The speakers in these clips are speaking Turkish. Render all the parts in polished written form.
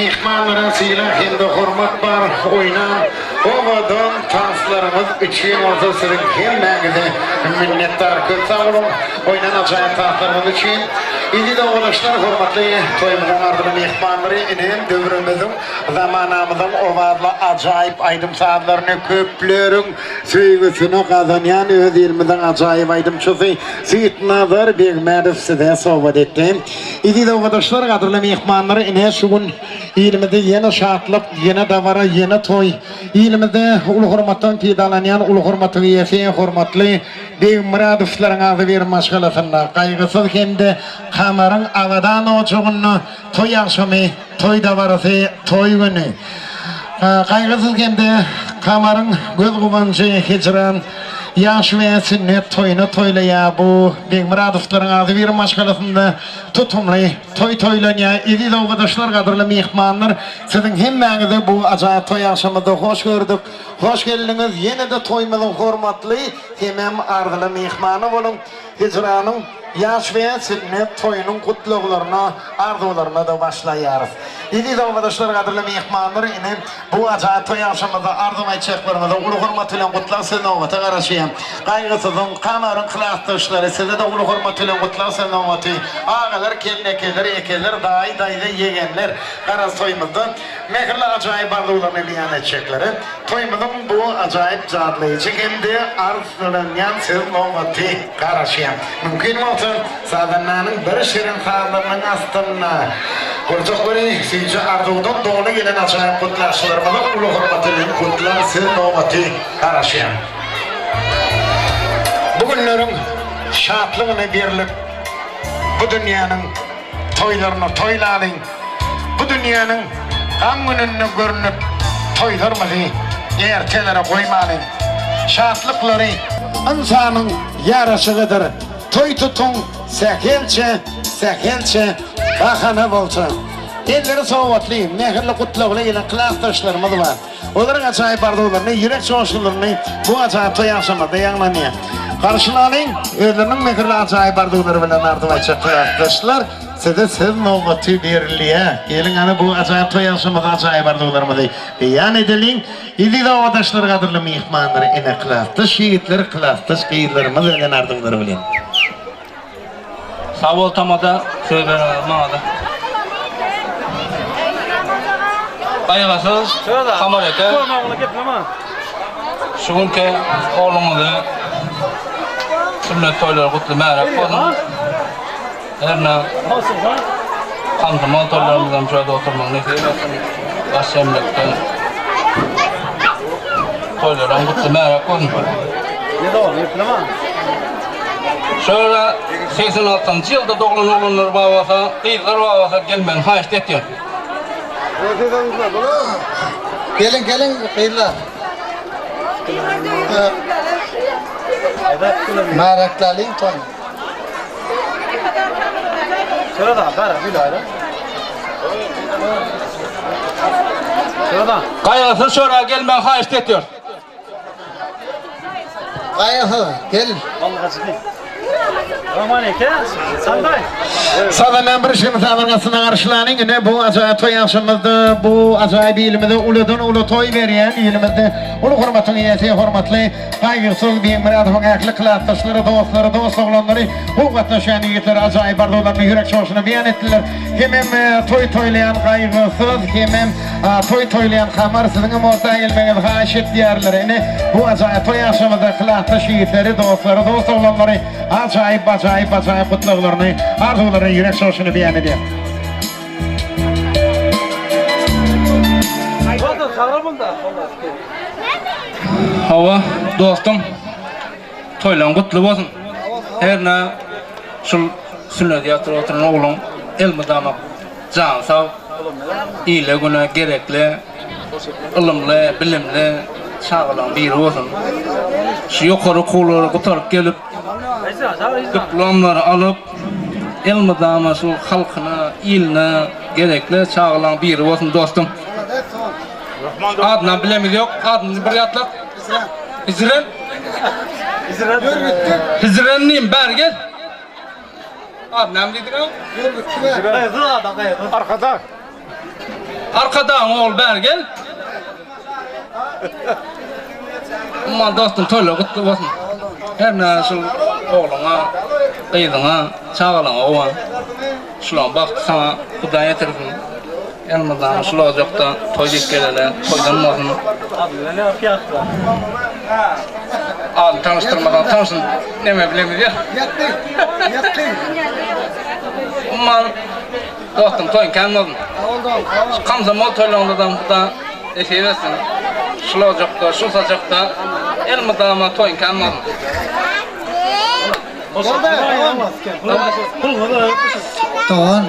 mehmanların silahında hürmet var oynan. Ovadan tanslarımız için ortasının hemmenize minnettar kılsağılım. Oynan acayip tanslarımız için. İyi de oğlaşlar hürmetli toyumuzun ardına mehmanları inen dövrümüzün zamanımızın ovadlı acayip aydım saatlerini köplerin sevgisini kazanyan öz ilimizin acayip aydımçısı Seyit Nazar Begmedov size sohbet etti. İyi de oğlaşlar kadırlı mehmanları inen şugun ilimizde yeni şartlık, yeni davara, yeni toy. İlimizde ulu hürmetten pidalanyan, ulu hürmetin yesi hürmetli Begmedov'ların adı bir maşgalasında kaygısız kendi kamarın avadan oçuğunu toy akşamı, toy davarası, toy günü. Kaygısız kendi kamarın göz kubancı hicran, yaş ve sünnet toyunu toylaya bu Begmedov'ların adı bir maşgalasında tutumlu toy toylanya. İyi de oğadaşlar kadırlı mehmanlar sizin hemmenize bu acayip toy akşamında hoş gördük. Hoş geldiniz. Yine de toymuzun hürmetli hemen ardılı mehmanı olun. Hicranın yaş ve sünnet toyunun kutluğlarına, arzularına da başlayarız. İyi de oğadaşlar kadırlı mehmanlar yine bu acayip toy akşamında arzu ayçaklarımızda ulu hürmetiyle kutlasın ovata karışıyım. Kaygısızın, kamarın kılaçtaşları size de ulu hürmetiyle kutlasın ovata. Ağalar, kellekeler, ekeler, dayı dayıda yegenler karas toyumuzda mehirli acayip arzularını beyan edecekleri. Toyumuzun bu acayip cadlayıcı kendi arzularından siz ovata karışıyım. Mümkün mü olsun? Sadananın bir şirin sağlarının astına kurcukları sizce arzudan doğru gelen acayip kutlaşlarımızda ulu hürmetiyle kutlasın ovata karışıyım. Bugünlerin şartlığını birlik bu dünyanın toylarını toylayın. Bu dünyanın hanginini görünüp toylarımızı ertelere koymalıyın. Şartlıkları insanın yarışıgıdır. Toy tutun, sekelçe, bakanı bolsa. Elleri soğutlayın, mehirli kutluğuyla gelen klastaşlarımız var. Onların acayip arzularını, yürek çoğuşlarını bu acayip toy akşamında yanlanıyor. Karşılayın, özlerinin mehirli acayip arzuları bilen arzulayacak klastaşlar. Size siz nöbeti birliğe gelin hani bu acayip toy akşamında acayip arzularımızı beyan edelim. İyi de oğadaşlar kadırlı mehmanları ene klastaş, şehitler klastaş, kıyılarımız ölen arzuları bilen. Sağ ol tamada söz verelim ağada. Ayıgasız, kamar ete. Şugunki oğlumuzu sünnet toyları kutlu merak olun. Herine kantıma toylarımızdan şöyle oturmak neyse. Başemlekten toylardan kutlu merak olun. Şöyle 86. yılda doğulan oğlanlar babası, kıyılar babası gelmen haşt ediyor. Gelin kıyılar. Meraklalıyım toy. Şurada, bana bir ayrı. Şurada. Kayası şöyle gelmen haşt ediyor. Ayahı gel. Vallahi açıklayayım. Romanike, sanday. Sadanan bir şeyin sadagasına karşılanın yine bu acayip toy akşamında bu acayip ilimizde uludan ulu toy veren ilimizde ulu hürmetin iyisi hürmetli kaygısız Begmedov'un aklı klastaşları dostları dost oğlanları bu katlaşan yiğitleri acayip arzularını yürek çoğuşunu beyan ettiler. Hemem toylayan kaygısız hemem toylayan kamar sizin orta gelmeniz haşit diyarları bu acayip toy akşamında klastaş yiğitleri dostları dost oğlanları acayip kutlularını arzularını yürek çoğuşunu beyan ediyor. Hava dostum toylan kutlu olsun. Her ne şu sünnet yatır oturan oğlum elmi damak can sağ iyile güne gerekli ılımlı bilimli sağlam bir olsun. Şu yukarı kulları kutarıp gelip diplomları alıp elmi damak şu halkına iline gerekli sağlam bir olsun dostum. Adını bilemiz yok. Adını bir yatlat. Hizren. Hizrenliyim Bergel. Adını ne dedin o? Arkada. Arkadan oğul bergel. Aman dostum toyla kutlu olsun. Her nasıl oğluna, kıydına, çağalana oğlan. Şulan bak sana Hudaý getirsin. Elmadan şulan olacakta toy gelele, toydan olsun. Abi ne yapıyor? Al tanıştırmadan tanışın neme bilemiz ya. Yattı. Aman dostum toyun kendin olsun. Kamza mol toylandadan da eşeylesin. Şulan olacakta, şu olacakta elmadan toyun kendin olsun. Doğan.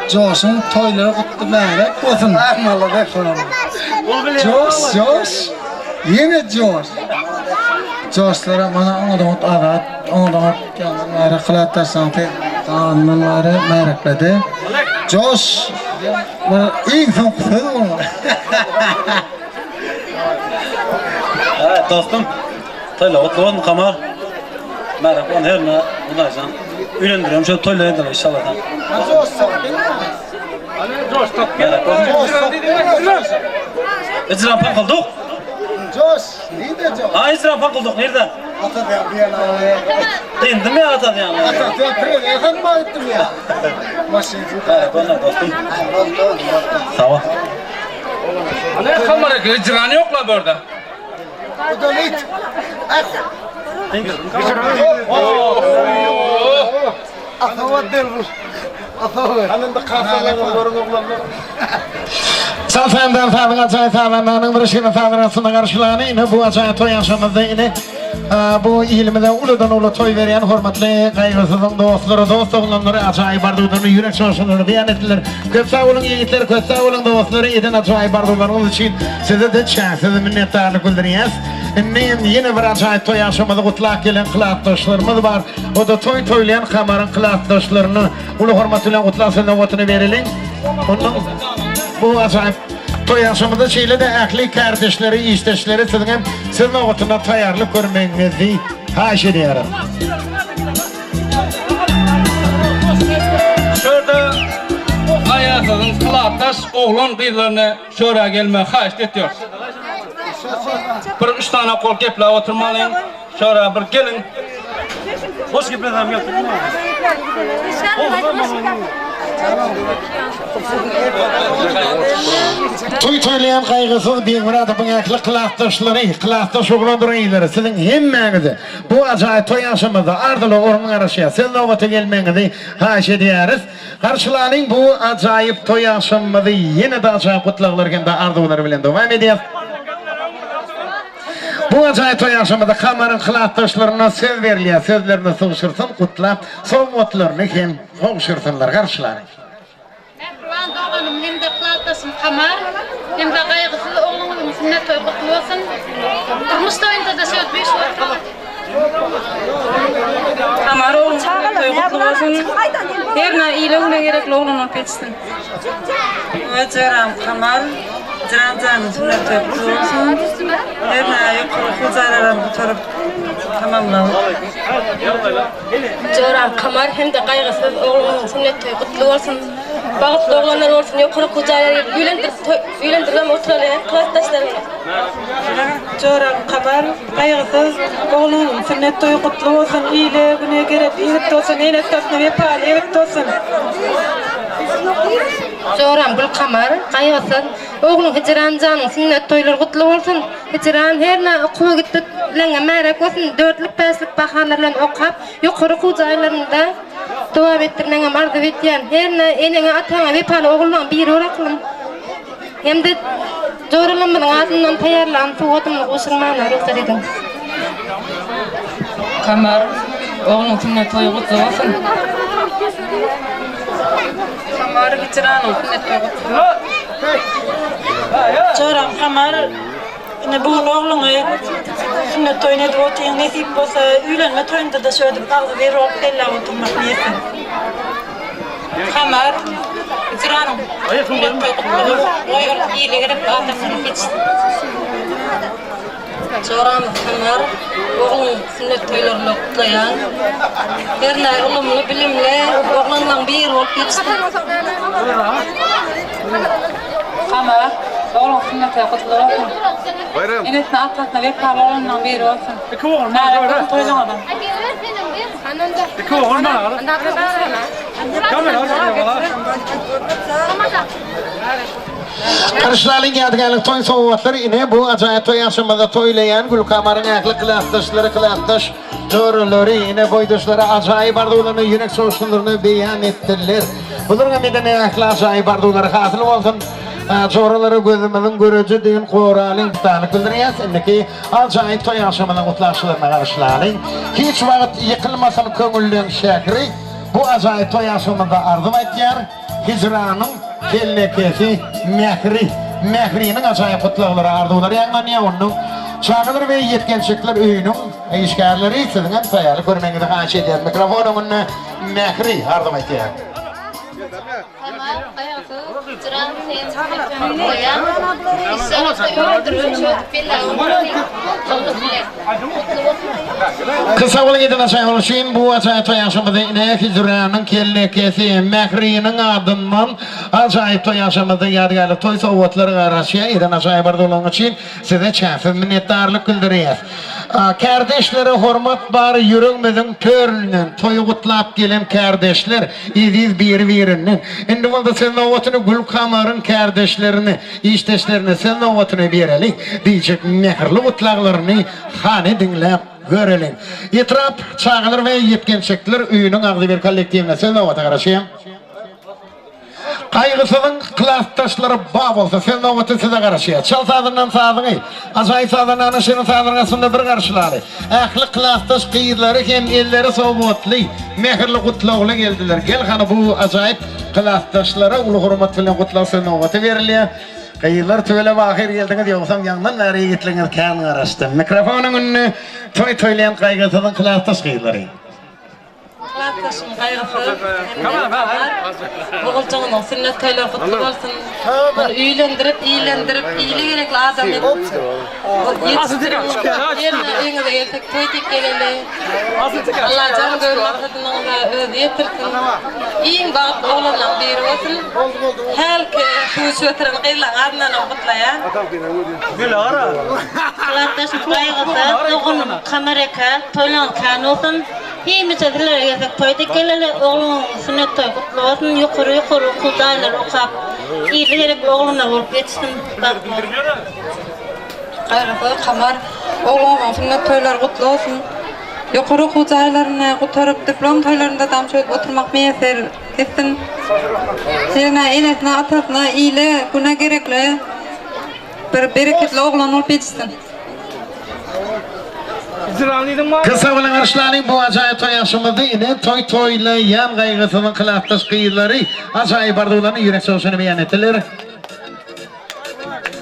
Joş'un toyları kutlu merak olsun. Ahmalı da konum. Joş. Yine Joş. Joşlara mana ondan adat, ondan merak kılatar sanki. Anları merakladı. Joş. İlk son kutlu olma. Evet dostum. Toyla otluğun kamar. Merak on her ne bunaysan. Ülendiriyorum şu toyla edin inşallah. Joş sakın. Merak on. İzran pakıldık. Joş. Neydi Joş? Ha İzran pakıldık nerede? Ata bir yana. Dindim ya atan ya. Ata tiyatro yakın mı ettim ya? Maşin. Merak on dostum. Sağ ol. Ne kamera icranı yok la burada. Bu da neydi? Atavat der bu. Atavat. Hanım da kasalarını görün oğlanlar. Safenden fadın acayip fadınlarının bir işini fadırasına karşılanı yine bu acayip toy yaşamında yine bu ilmide uludan ulu toy veren hormatlı kaygısızın dostları, dost oğlanları acayip bardudunu yürek çoğuşunu beyan ettiler. Köp sağ olun yiğitler, köp sağ olun dostları edin acayip bardularınız için size de size minnettarlık bildiriyoruz. Yine bir acayip toy yaşamada kutlak gelen kılaatdaşlarımız var. O da toy toylayan kamarın kılaatdaşlarını ulu hormatıyla kutlasın vatını verelim. Ondan bu acayip toy yaşamında şeyle de akli kardeşleri, işteşleri sizin oğutuna tayarlı görmenizi haş ediyorum. Şurada hayatınız kılaatdaş oğlan kızlarını şuraya gelmeye haş ediyor. Bir üç tane kol geple oturmalıyım. Şuraya bir gelin. Hoş gitmeden yok. Toy toylayan kaygısız bir muradı bu akli kılaatdaşları, kılaatdaş oğlanları sizin hemmenizi bu acayip toy yaşamında ardılı orman arasıya sizin oğutu gelmenizi haş ediyoruz. Karşılanın bu acayip toy yaşamında yine de acayip kutlaklarken de ardılar bilen devam ediyoruz. Bu acayip toy yaşamında kamarın kılaatdaşlarına söz veriliyor, sözlerini soğuşursun, kutlap, soğumutlarını hem hoşursunlar karşılanın. Ben doğanım hem de kılaatdaşım kamar, hem de kaygısız oğlumun sünnet toy kutlu olsun. Durmuş toyunda da söz bir şey var. Kamar oğlum toy kutlu olsun. Her ne iyiliğine gerekli oğlunu petsin. Öceram kamar. Canım sünnet toy kutlu olsun. Her ne yukarı kuzaylarım bu taraf tamamlanır. Joram kamar hem de kaygısız oğlumun sünnet toy kutlu olsun. Bağıtlı oğlanlar olsun, yukarı kucaylar üylendirmem oturalayan kılaatdaşlarına. Joram kamar kaygısız oğlumun sünnet toy kutlu olsun. İyiliğine gerekli evet olsun. Evet olsun. Evet olsun. Joram gül kamar kaygısız oğlum hicran canın sünnet toylar kutlu olsun. Hicran her ne okuğa gitti lenge merak olsun. 4'lük 5'lik baharlarla okap yukarı kucaylarında dua ettirmene arzu etyen her ne enene atana vepalı oğullan bir orakılın. Hem de joralanmanın ağzından tayarlan suğutumlu koşulmana ruhsat edin. Kamar oğlum sünnet toy kutlu olsun. Kamar hicranın sünnet toy kutlu olsun. Joram kamar ne bu oğlunu sünnet toyuna da otuyan nesip olsa üylenme toyunda da şöyle bir kaldı bir olup elle oturmak niyetin. Kamar hicranın sünnet toy kutlu olsun. Oyur iyiliğine de atasını geçsin. Joram kamar oğlum sünnet toylarını kutlayan her ne olumlu bilimle oğlanla bir olup geçsin. Kamar, oğlum sünnete kutlu olsun. İnetine atlatına bir parlarından biri olsun. Nerede toylamadan. Karşılayın yadigarlık toy soğuvatları yine bu acayip toy yaşamada toylayan Gülkamar'ın ayaklı kılasdaşları kılasdaş doğruları yine boydaşları acayip ardularını yürek soğuşlarını beyan ettiler. Bunların amiden ayaklı acayip arduları hatırlı olsun. Çoğraları gözümüzün görücü düğün koğralın tutanlık bildiriyaz. İndeki acayip toy yaşamada kutlaşlarına karşılayın. Hiç vakit yıkılmasın köngüllüğün şekri. Bu acayip toy yaşamada ardım ettiler. Hicranın kellekesi Mehri'nin acayip kutluğları arduları yanlanıyor onun. Çağılır ve yetkençikler öyünün işgarları sizden sayarlı görmenizi haş ediyor. Mikrofonun Mehri ardım ettiler. Kısa olan giden aşağı oluşun bu acayip yaşamada yine Hicranın kellekesi Mehri'nin adından acayip yaşamada yadigarlı toy soğutları karşıya eden aşağı barda olan için size çafı minnettarlık bildiriyor. Kardeşlere hürmet bar yüreğimizin törünün toyu kutlap gelen kardeşler iziz birbirinin. Şimdi burada senin ovatını Gülkamar'ın kardeşlerini, işteşlerini senin ovatını verelim. Diyecek mehirli kutlaklarını hane dinlep görelim. İtiraf çağılır ve yetkençekler üyünün ağzı bir kollektivine senin ovata karşıyım. Kaygısının klastaşları bağ olsa senin ovatı size karşıya. Çal sağdından sağdını, acayip sağdından anışının sağdırgasında bir karşıları. Ahlı klastaş kıyırları hem elleri soğutlu, mehirli kutluğuna geldiler. Gel hanı bu acayip klastaşlara ulu hürmet filan kutluğu senin ovatı veriliyor. Kıyırlar tüyle vakir geldiniz yoksam yandan nereye gittiniz kan araştım. Mikrofonun önüne toylayan kaygısının klastaş kıyırları. Klastaşın kaygısı. Oğulcanın sünnet toylar kutlu olsun. Üylendirip, iyili gerekli adam yetiştirip, yerine öğüne de gelsek toy tek geleli. Allah can görmekten ona özü yetirsin. İyin bağıp oğlanla biri olsun. Her ki kuş ötüren kıyılan adından kutlayan. Klastaşın kaygısı, oğlum kameraka, toylan kan olsun. İyi misafirler gelsek toy tek geleli, oğlum sünnet toy kutlu olsun. Yukarı kudaylar okap. İyili gerekli oğlumla olup yetişsin. Kaygısı, kamar, oğlumun sünnet toylar kutlu olsun. Yukarı kudaylarını kutarıp diplom toylarında dam şöyle oturmak meyeser etsin. Yerine enesine atasına iyili buna gerekli bir bereketli oğlan olup yetişsin. Kısa olan arşlarının bu acayip toy yaşamadı yine toylayan kaygısının kılaftaş kıyırları acayip ardularını yürek soğusunu beyan ettiler.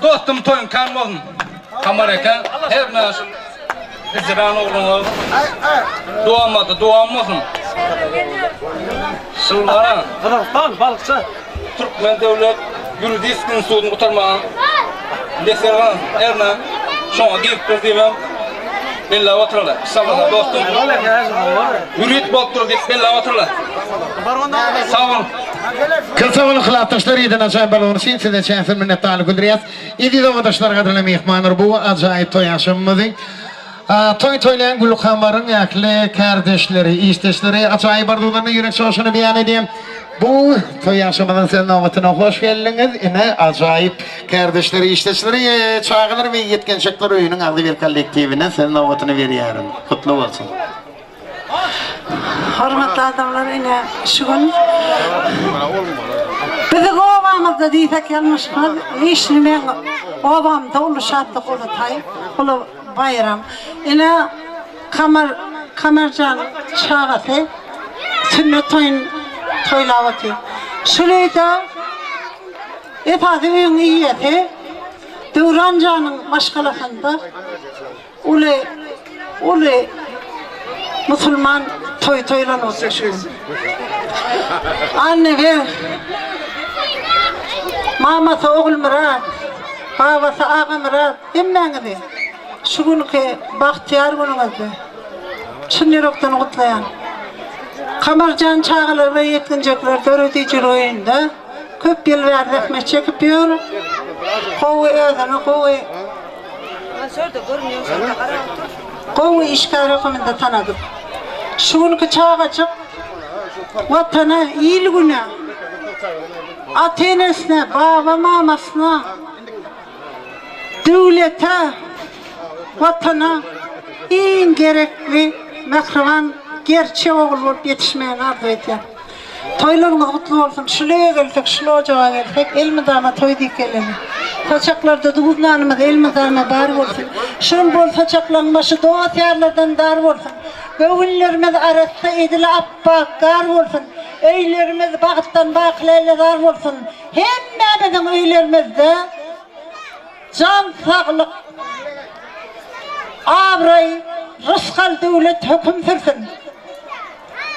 Dostum toyun kalmadın. Kamar eken her nasıl Hicran oğlunu doğamadı, doğammasın. Şıllara Balıkçı. Türkmen devlet yürüdüğün suudunu kurtarmağın deseran erna şuna girip diyemem. Bella oturlar. Sağ dostum. Yürüyüp baktur deyip bella oturlar. Sağ olun. Kısa olan kılaftaşları yedin acayip balonu için size çeşitli minnettarlık bildiriyaz. İdi domateşler kadrına mihmanır bu acayip toy yaşamımızı. Toylayan Gülkamar'ın yaklı kardeşleri, işteşleri acayip ardularını yürek soğuşunu beyan edeyim. Bu toy yaşamadan senin avatına hoş geldiniz. Yine acayip kardeşleri, işteşleri çağılır ve yetkençekler oyunun adı bir kollektivine senin avatını veriyorum. Kutlu olsun. Hürmetli adamlar yine şu gün bizi ovamızda diysek yanlışmaz. İşini ben ovamda ulu şartlık ulu tay, ulu bayram. Yine kamercan çağatı sünnet toylavatı. Şurada efendim ün iyiyeti Durancanın maşkalasında ulu Müslüman toylan olsun şu. Anne ve maması oğul Murat, babası ağa Murat, emmenizi. Şu günkü bahtiyar günümüzde. Çınırıktan kutlayan. Kamarcan çağılır ve yetkincekler dörüdücü oyunda. Köp yıl verdi, ekmek çekip yiyor. Kovu özünü kovu işgal rakımında tanıdım. Şuğunki çağacık vatana iyilgüne atenesine, baba mamasına devlete, vatana en gerekli mehriban gerçek oğul olup yetişmeyen arzu ediyorum. Toylarımız kutlu olsun. Şuraya gelsek, şuraya ocağa gelsek, elmidana toy deyip gelelim. Saçaklarda doğuzlarımız elmidana dar olsun. Şun bol saçakların başı doğat yerlerden dar olsun. Göğüllerimiz arasında edili appak gar olsun. Öylerimiz bağıttan bağıklayla dar olsun. Hemmemizin öylerimizde can sağlık, abray, rızkal devlet hüküm sürsün.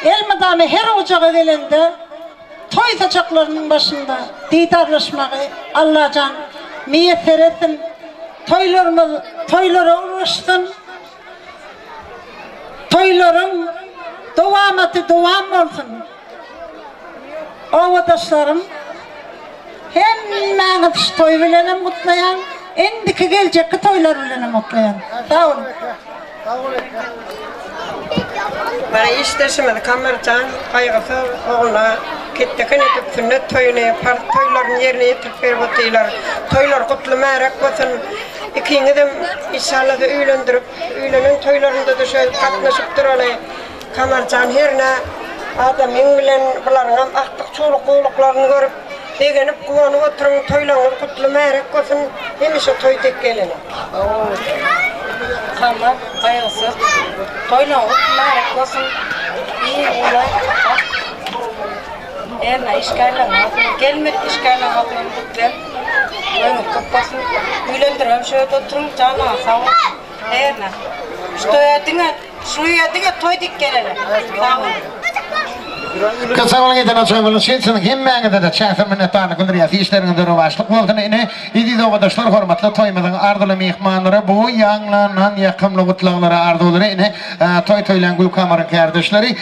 Elmadamı her ocağa gelende toy saçaklarının başında didarlaşmayı Allah can müyesser etsin. Toylara uğraşsın. Toyların devam olsun. Ovadaşlarım hemmeniz toy bilen mutlayan, endiki gelecek toylar bilen mutlayan. Sağ olun. Bana işleşmedi kamercan kaygısı oğluna kettekin edip sünnet toyunu yapar, toyların yerine yetirip verip otuylar. Toylar kutlu merak olsun. İkini de inşallah da üylendirip, üylenin toylarında da şöyle katlaşıp duralım. Kamercan herine adamın bilen bularına aktık çoluk oğluklarını görüp degenip kuvanıp oturun toylarını kutlu merak olsun. Hemişe toy tek gelin. Kamar kaygısı toylan merak olsun. İyi olay. Erna işgallen atın, gelmek işgallen atın kutlen. Oyunu kapasın. Üylendirem şöyle oturun canına sağ olun. Erna. Şuraya dinle toy dik gelelim. Sağ olun. Kısavala giden açıklamanın şeysinin hemmenize de çağsın minnettarlık bildiriyası işlerinde rövaşlık olduğunu yine idi ovadaşlar hormatlı toymazın ardılı mihmanları bu yanlanan yakımlı kutlanlara ardı olur yine toy toylan gül kamarın kardeşleri